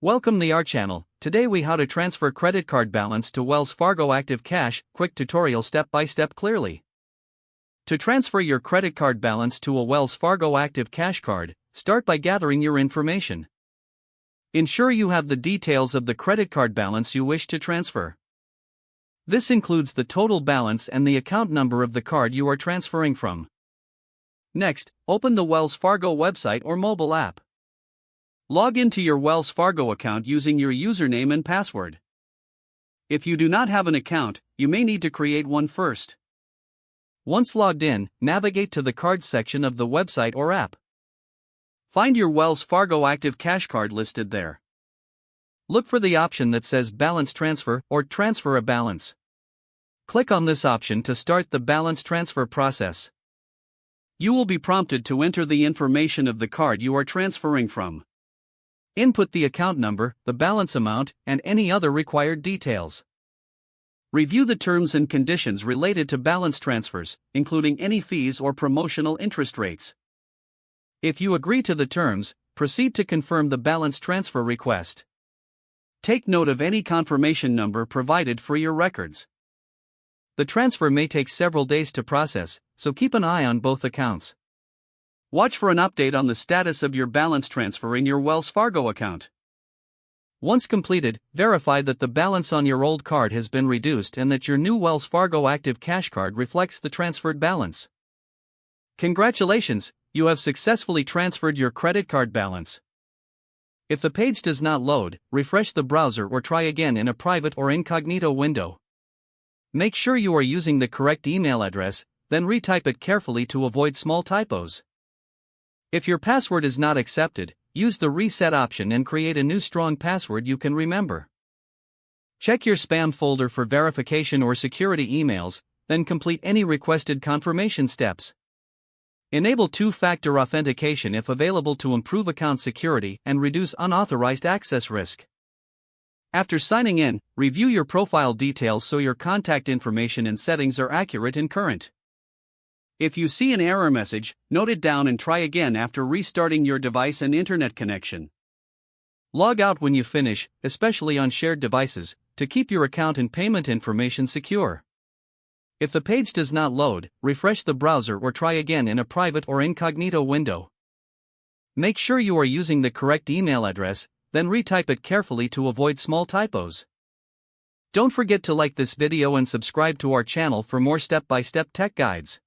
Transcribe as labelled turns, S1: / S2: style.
S1: Welcome to our channel. Today we how to transfer credit card balance to Wells Fargo Active Cash. Quick tutorial step by step clearly. To transfer your credit card balance to a Wells Fargo Active Cash card, start by gathering your information. Ensure you have the details of the credit card balance you wish to transfer. This includes the total balance and the account number of the card you are transferring from. Next, open the Wells Fargo website or mobile app. Log into your Wells Fargo account using your username and password. If you do not have an account, you may need to create one first. Once logged in, navigate to the Cards section of the website or app. Find your Wells Fargo Active Cash card listed there. Look for the option that says Balance Transfer or Transfer a Balance. Click on this option to start the balance transfer process. You will be prompted to enter the information of the card you are transferring from. Input the account number, the balance amount, and any other required details. Review the terms and conditions related to balance transfers, including any fees or promotional interest rates. If you agree to the terms, proceed to confirm the balance transfer request. Take note of any confirmation number provided for your records. The transfer may take several days to process, so keep an eye on both accounts. Watch for an update on the status of your balance transfer in your Wells Fargo account. Once completed, verify that the balance on your old card has been reduced and that your new Wells Fargo Active Cash card reflects the transferred balance. Congratulations, you have successfully transferred your credit card balance. If the page does not load, refresh the browser or try again in a private or incognito window. Make sure you are using the correct email address, then retype it carefully to avoid small typos. If your password is not accepted, use the reset option and create a new strong password you can remember. Check your spam folder for verification or security emails, then complete any requested confirmation steps. Enable two-factor authentication if available to improve account security and reduce unauthorized access risk. After signing in, review your profile details so your contact information and settings are accurate and current. If you see an error message, note it down and try again after restarting your device and internet connection. Log out when you finish, especially on shared devices, to keep your account and payment information secure. If the page does not load, refresh the browser or try again in a private or incognito window. Make sure you are using the correct email address, then retype it carefully to avoid small typos. Don't forget to like this video and subscribe to our channel for more step-by-step tech guides.